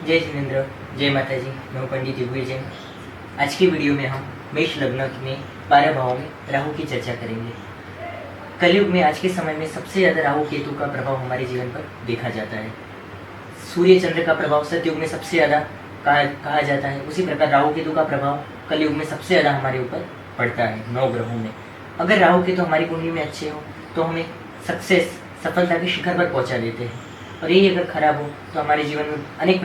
जय जिनेन्द्र, जय माता जी। मैं हूं पंडित युगवीर जैन। आज की वीडियो में हम मेष लग्न में 12 भावों में राहु की चर्चा करेंगे। कलयुग में आज के समय में सबसे ज़्यादा राहु केतु का प्रभाव हमारे जीवन पर देखा जाता है। सूर्य चंद्र का प्रभाव सतयुग में सबसे ज़्यादा कहा जाता है, उसी प्रकार राहु केतु का प्रभाव कलयुग में सबसे ज़्यादा हमारे ऊपर पड़ता है 9 ग्रहों में। अगर राहु केतु हमारी कुंडली में अच्छे हो तो हमें सफलता के शिखर पर पहुंचा देते हैं, और यही अगर खराब हो तो हमारे जीवन में अनेक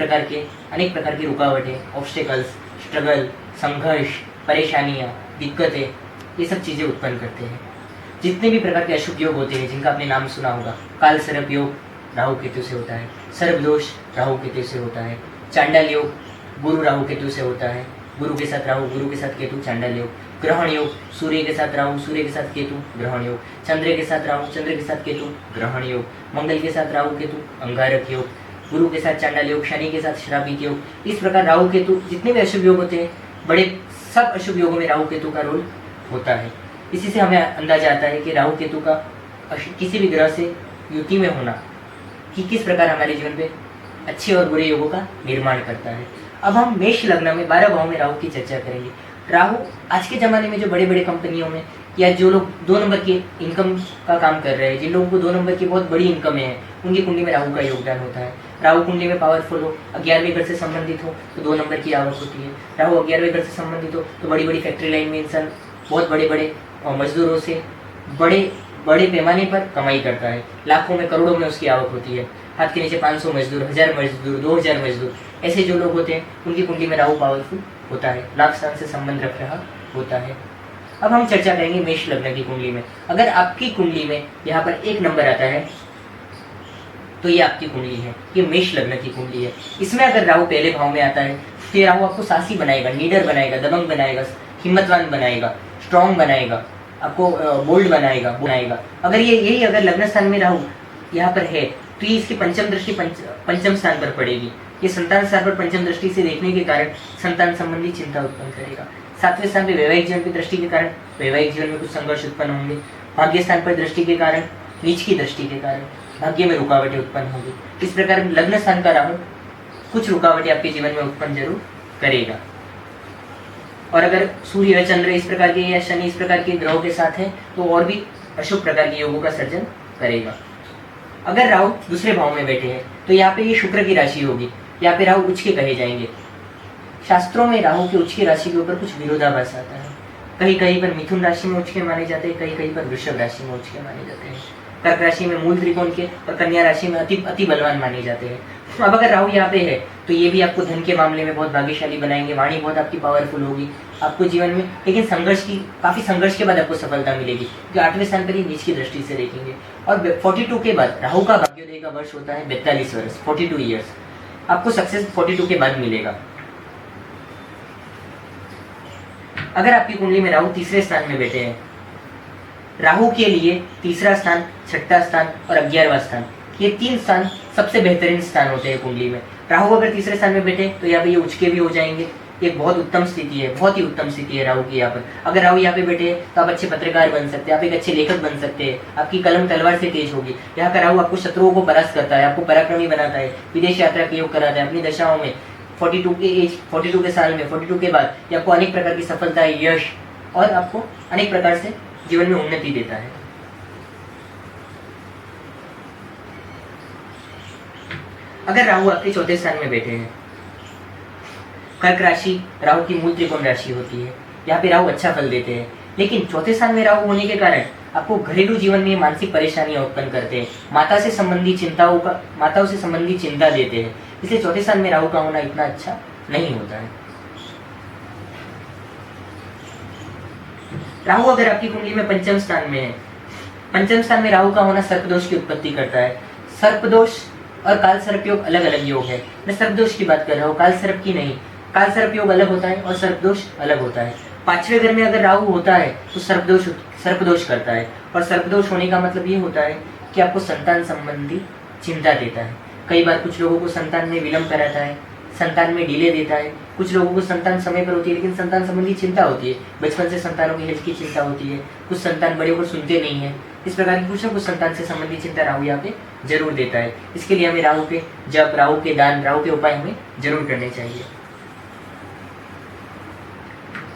प्रकार की रुकावटें, ऑब्स्टेकल्स, स्ट्रगल, संघर्ष, परेशानियाँ, दिक्कतें, ये सब चीज़ें उत्पन्न करते हैं। जितने भी प्रकार के अशुभ योग होते हैं जिनका आपने नाम सुना होगा, काल सर्प योग राहु केतु से होता है, सर्प दोष राहु केतु से होता है, चांडाल योग गुरु राहु केतु से होता है, गुरु के साथ राहु, गुरु के साथ केतु चांडाल योग, ग्रहण योग सूर्य के साथ राहु, सूर्य के साथ केतु ग्रहण योग, चंद्र के साथ राहु, चंद्र के साथ केतु ग्रहण योग, मंगल के साथ राहु केतु अंगारक योग, गुरु के साथ चांडाल योग, शनि के साथ श्रापिक योग। इस प्रकार राहु केतु जितने भी अशुभ योग होते हैं, बड़े सब अशुभ योगों में राहु केतु का रोल होता है। इसी से हमें अंदाजा आता है कि राहु केतु का किसी भी ग्रह से युति में होना कि किस प्रकार हमारे जीवन पे अच्छे और बुरे योगों का निर्माण करता है। अब हम मेष लग्न में 12 भाव में राहु की चर्चा करेंगे। राहु आज के ज़माने में जो बड़े बड़े कंपनियों में या जो लोग 2 नंबर की इनकम का काम कर रहे हैं, जिन लोगों को 2 नंबर की बहुत बड़ी इनकम है, उनकी कुंडली में राहु का योगदान होता है। राहु कुंडली में पावरफुल हो, 11वें घर से संबंधित हो तो 2 नंबर की आवक होती है। राहु 11वें घर से संबंधित हो तो बड़ी बड़ी फैक्ट्री लाइन में इंसान बहुत बड़े बड़े मजदूरों से बड़े पैमाने पर कमाई करता है, लाखों में करोड़ों में उसकी आवक होती है। हाथ के नीचे 500 मजदूर, 1000 मजदूर, 2000 मजदूर, ऐसे जो लोग होते हैं उनकी कुंडली में राहु पावरफुल होता है, लाभ स्थान से संबंध रख रहा होता है। अब हम चर्चा करेंगे मेष लग्न की कुंडली में। अगर आपकी कुंडली में यहाँ पर 1 नंबर आता है तो ये आपकी कुंडली है, ये मेष लग्न की कुंडली है। इसमें अगर राहु पहले भाव में आता है तो ये राहु आपको साहसी बनाएगा, नीडर बनाएगा, दबंग बनाएगा, हिम्मतवान बनाएगा, स्ट्रॉन्ग बनाएगा, आपको बोल्ड बनाएगा। अगर यही अगर लग्न स्थान में राहु यहाँ पर है तो ये इसकी पंचम दृष्टि पंचम स्थान पर पड़ेगी। ये संतान स्थान पर पंचम दृष्टि से देखने के कारण संतान संबंधी चिंता उत्पन्न करेगा। 7वें स्थान पर वैवाहिक जीवन की दृष्टि के कारण वैवाहिक जीवन में कुछ संघर्ष उत्पन्न होंगे। भाग्य स्थान पर दृष्टि के कारण, नीच की दृष्टि के कारण भाग्य में रुकावटें उत्पन्न होंगी। इस प्रकार लग्न स्थान का राहु कुछ रुकावटें आपके जीवन में उत्पन्न जरूर करेगा। और अगर सूर्य, चंद्र इस प्रकार के या शनि इस प्रकार के ग्रहों के साथ है तो और भी अशुभ प्रकार के योगों का सर्जन करेगा। अगर राहु दूसरे भाव में बैठे हैं तो यहाँ पे ये शुक्र की राशि होगी, यहाँ पे राहु उच्च के कहे जाएंगे। शास्त्रों में राहु के उच्च की राशि के ऊपर कुछ विरोधाभास आता है। कहीं कहीं पर मिथुन राशि में उच्च के माने जाते हैं, कहीं कहीं पर वृषभ राशि में उच्च के माने जाते हैं, कर्क राशि में मूल त्रिकोण के और कन्या राशि में अति बलवान माने जाते हैं। अब अगर राहु यहाँ पे है तो ये भी आपको धन के मामले में बहुत भाग्यशाली बनाएंगे, वाणी बहुत आपकी पावरफुल होगी आपको जीवन में, लेकिन काफी संघर्ष के बाद आपको सफलता मिलेगी, जो 8वें स्थान पर ही नीच की दृष्टि से देखेंगे। और 42 के बाद राहु का भाग्योदय का वर्ष होता है 42 वर्ष, 42 ईयर्स, आपको सक्सेस 42 के बाद मिलेगा। अगर आपकी कुंडली में राहु तीसरे स्थान में बैठे हैं, राहु के लिए तीसरा स्थान, छठा स्थान और 11वां स्थान, ये 3 स्थान सबसे बेहतरीन स्थान होते हैं कुंडली में। राहु अगर तीसरे स्थान में बैठे तो यहाँ पे ये उच्च के भी हो जाएंगे। ये बहुत उत्तम स्थिति है, बहुत ही उत्तम स्थिति है राहु की यहाँ पर। अगर राहु यहाँ पे बैठे तो आप अच्छे पत्रकार बन सकते हैं, आप एक अच्छे लेखक बन सकते हैं, आपकी कलम तलवार से तेज होगी। यहाँ का राहु आपको शत्रुओं को परास्त करता है, आपको पराक्रमी बनाता है, विदेश यात्रा के योग कराता है। अपनी दशाओं में 42 के साल में, 42 के बाद ये आपको अनेक प्रकार की सफलता, यश और आपको अनेक प्रकार से जीवन में उन्नति देता है। अगर राहु आपके 4थे स्थान में बैठे हैं, कर्क राशि राहु की मूल त्रिकोण राशि होती है, यहाँ पे राहु अच्छा फल देते हैं, लेकिन 4थे स्थान में राहु होने के कारण आपको घरेलू जीवन में मानसिक परेशानियां उत्पन्न करते हैं, माताओं से संबंधी चिंता देते हैं, इसलिए 4थे स्थान में राहु का होना इतना अच्छा नहीं होता है। राहु अगर आपकी कुंडली में पंचम स्थान में है, पंचम स्थान में राहु का होना सर्पदोष की उत्पत्ति करता है। सर्पदोष और काल सर्प योग अलग अलग योग है, मैं सर्पदोष की बात कर रहा हूँ, काल सर्प की नहीं। काल सर्प योग अलग होता है और सर्पदोष अलग होता है। 5वें घर में अगर राहु होता है तो सर्पदोष करता है, और सर्पदोष होने का मतलब ये होता है कि आपको संतान संबंधी चिंता देता है। कई बार कुछ लोगों को संतान में विलंब कराता है, संतान में डिले देता है। कुछ लोगों को संतान समय पर होती है लेकिन संतान संबंधी चिंता होती है, बचपन से संतानों की हेल्थ की चिंता होती है। कुछ संतान बड़े होकर सुनते नहीं है, इस प्रकार की कुछ न कुछ संतान से संबंधित चिंता राहु यहाँ पे जरूर देता है। इसके लिए हमें राहु के जप, राहु के दान, राहु के उपाय हमें जरूर करने चाहिए।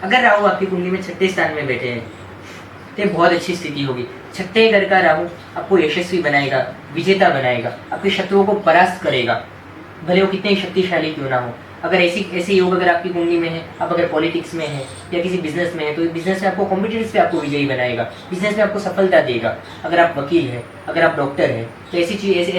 अगर राहु आपकी कुंडली में छठे स्थान में बैठे हैं तो बहुत अच्छी स्थिति होगी। छठे घर का राहु आपको यशस्वी बनाएगा, विजेता बनाएगा, आपके शत्रुओं को परास्त करेगा, भले वो कितने शक्तिशाली क्यों ना हो। अगर ऐसे योग अगर आपकी कुंडली में है, आप अगर पॉलिटिक्स में है या किसी बिजनेस में है, तो बिजनेस में आपको कॉम्पिटिटिव पे आपको विजयी बनाएगा, बिजनेस में आपको सफलता देगा। अगर आप वकील है, अगर आप डॉक्टर है, तो ऐसी चीज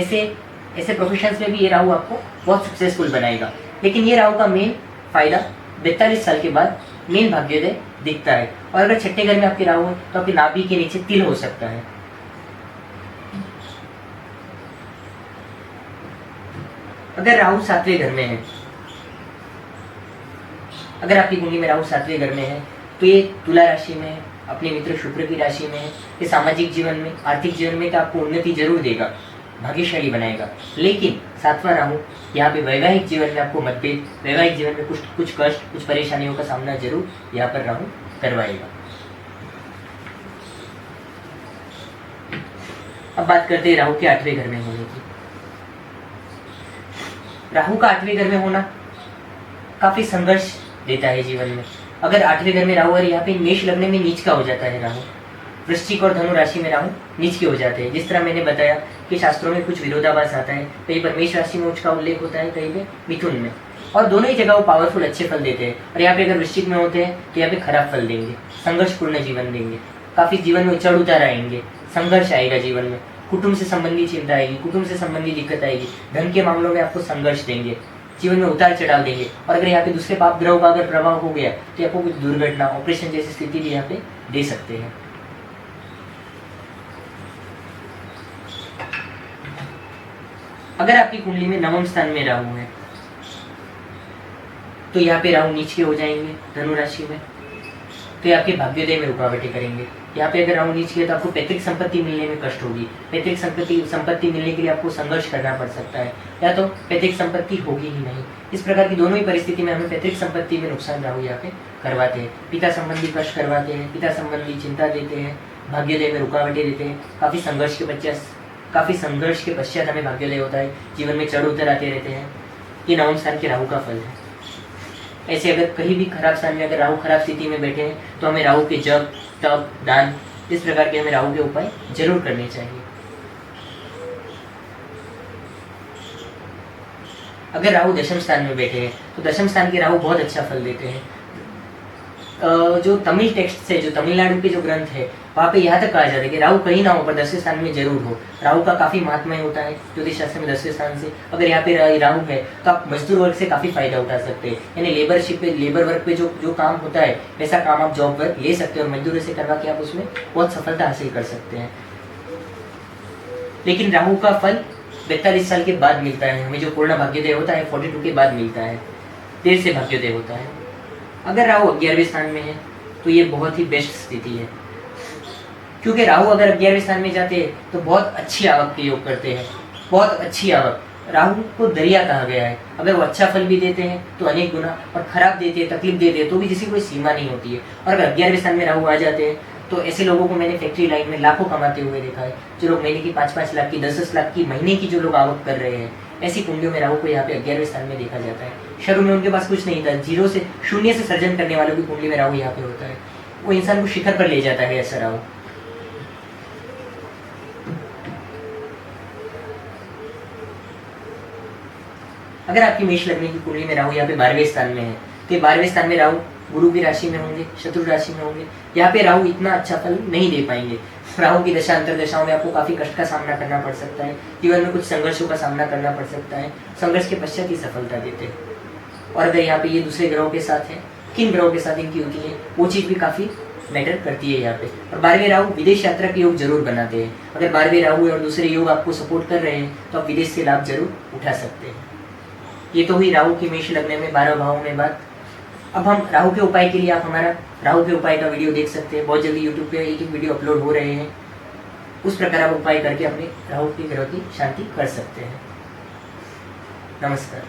ऐसे प्रोफेशंस में भी ये राहु आपको बहुत सक्सेसफुल बनाएगा। लेकिन ये राहु का मेन फायदा 42 साल के बाद मेन भाग्योदय दिखता है। और अगर छठे घर में आपके राहु है तो आपकी नाभि के नीचे तिल हो सकता है। अगर राहु 7वें घर में है, अगर आपकी कुंडली में राहु 7वें घर में है, तो ये तुला राशि में है, अपने मित्र शुक्र की राशि में है। ये सामाजिक जीवन में, आर्थिक जीवन में तो आपको उन्नति जरूर देगा, भाग्यशाली बनाएगा। लेकिन 7वां राहु यहाँ पे वैवाहिक जीवन में आपको मतभेद, वैवाहिक जीवन में कुछ कष्ट, कुछ परेशानियों का सामना जरूर यहाँ पर राहु करवाएगा। अब बात करते हैं राहु के 8वें घर में होने की। राहु का 8वें घर में होना काफी संघर्ष देता है जीवन में। अगर 8वें घर में राहु और यहाँ पे मेष लग्न में नीच का हो जाता है राहु, वृश्चिक और धनु राशि में राहु नीच के हो जाते हैं। जिस तरह मैंने बताया कि शास्त्रों में कुछ विरोधाभास आता है, कहीं पर मेष राशि में उच्च का उल्लेख होता है, कहीं पे मिथुन में, और दोनों ही जगह वो पावरफुल अच्छे फल देते हैं। और यहाँ पे अगर वृश्चिक में होते हैं तो यहाँ पे खराब फल देंगे, संघर्षपूर्ण जीवन देंगे, काफी जीवन में उचड़ उतार आएंगे, संघर्ष आएगा जीवन में, कुटुंब से संबंधी चिंता आएगी, कुटुंब से संबंधी दिक्कत आएगी, धन के मामलों में आपको संघर्ष देंगे, जीवन में उतार चढ़ाव देंगे। और अगर यहाँ पे दूसरे पाप ग्रहों का अगर प्रभाव हो गया तो आपको कुछ दुर्घटना, ऑपरेशन जैसी स्थिति भी यहाँ पे दे सकते हैं। अगर आपकी कुंडली में 9वें स्थान में राहु है तो यहाँ पे राहु नीच के हो जाएंगे धनु राशि में, तो ये आपके भाग्योदय में रुकावटें करेंगे। यहाँ पे अगर राहु नीच के तो आपको पैतृक संपत्ति मिलने में कष्ट होगी, पैतृक संपत्ति मिलने के लिए आपको संघर्ष करना पड़ सकता है, या तो पैतृक संपत्ति होगी ही नहीं। इस प्रकार की दोनों ही परिस्थिति में हमें पैतृक संपत्ति में नुकसान राहु यहाँ पे करवाते हैं, पिता संबंधी कष्ट करवाते हैं, पिता संबंधी चिंता देते हैं, भाग्योदय में रुकावटें देते हैं। काफी संघर्ष के पश्चात हमें भाग्योदय होता है, जीवन में चढ़ उतर आते रहते हैं। ये 9वें स्थान के राहु का फल है। ऐसे अगर कहीं भी खराब स्थान में अगर राहु खराब स्थिति में बैठे हैं तो हमें राहु के जप, तप, दान, इस प्रकार के हमें राहु के उपाय जरूर करने चाहिए। अगर राहु दशम स्थान में बैठे हैं तो दशम स्थान के राहु बहुत अच्छा फल देते हैं। जो तमिल टेक्स्ट से, जो तमिलनाडु के जो ग्रंथ है, वहाँ पे यहाँ तक कहा जाता है कि राहु कहीं ना हो पर 10वें स्थान में जरूर हो। राहु का काफी महात्म्य होता है ज्योतिष शास्त्र में 10वें स्थान से। अगर यहाँ पे राहु है तो आप मजदूर वर्ग से काफी फायदा उठा सकते हैं, यानी लेबर वर्क पे जो काम होता है वैसा काम आप जॉब वर्क ले सकते हैं और मजदूरों से करवा के आप उसमें बहुत सफलता हासिल कर सकते हैं। लेकिन राहु का फल 42 साल के बाद मिलता है हमें। जो पूर्ण भाग्योदय होता है 42 के बाद मिलता है, देर से भाग्योदय होता है। अगर राहु 11वें स्थान में है तो ये बहुत ही बेस्ट स्थिति है, क्योंकि राहु अगर 11वें स्थान में जाते हैं तो बहुत अच्छी आवक के योग करते हैं, बहुत अच्छी आवक। राहु को दरिया कहा गया है, अगर वो अच्छा फल भी देते हैं तो अनेक गुना, और खराब देते हैं, तकलीफ देते हैं तो भी जिसकी कोई सीमा नहीं होती है। और अगर 11वें स्थान में राहु आ जाते हैं तो ऐसे लोगों को मैंने फैक्ट्री लाइन में लाखों कमाते हुए देखा है। जो लोग महीने की 5-5 लाख की, 10-10 लाख की महीने की जो लोग आवक कर रहे हैं, ऐसी कुंडलियों में राहु को यहाँ पे 11वें स्थान में देखा जाता है। शुरू में उनके पास कुछ नहीं था, शून्य से सर्जन करने वालों की कुंडली में राहु यहाँ पे होता है। वो इंसान को शिखर पर ले जाता है ऐसा राहु। अगर आपकी मेष लग्न की कुंडली में राहु यहाँ पे 12वें स्थान में है तो 12वें स्थान में राहु गुरु की राशि में होंगे, शत्रु राशि में होंगे। यहाँ पे राहु इतना अच्छा फल नहीं दे पाएंगे। राहु की दशा अंतर दशाओं में आपको काफी कष्ट का सामना करना पड़ सकता है, जीवन में कुछ संघर्षों का सामना करना पड़ सकता है। संघर्ष के पश्चात ही सफलता देते हैं। और अगर यहाँ पे ये दूसरे ग्रहों के साथ है, किन ग्रहों के साथ इनकी होती है, वो चीज भी काफी मैटर करती है यहाँ पे। और 12वें राहु विदेश यात्रा के योग जरूर बनाते हैं। अगर 12वें राहु और दूसरे योग आपको सपोर्ट कर रहे हैं तो आप विदेश से लाभ जरूर उठा सकते हैं। ये तो हुई राहु की मेष लग्न में 12 भावों में बात। अब हम राहु के उपाय के लिए आप हमारा राहु के उपाय का वीडियो देख सकते हैं। बहुत जल्दी यूट्यूब पे एक वीडियो अपलोड हो रहे हैं, उस प्रकार आप उपाय करके अपने राहु के ग्रह की शांति कर सकते हैं। नमस्कार।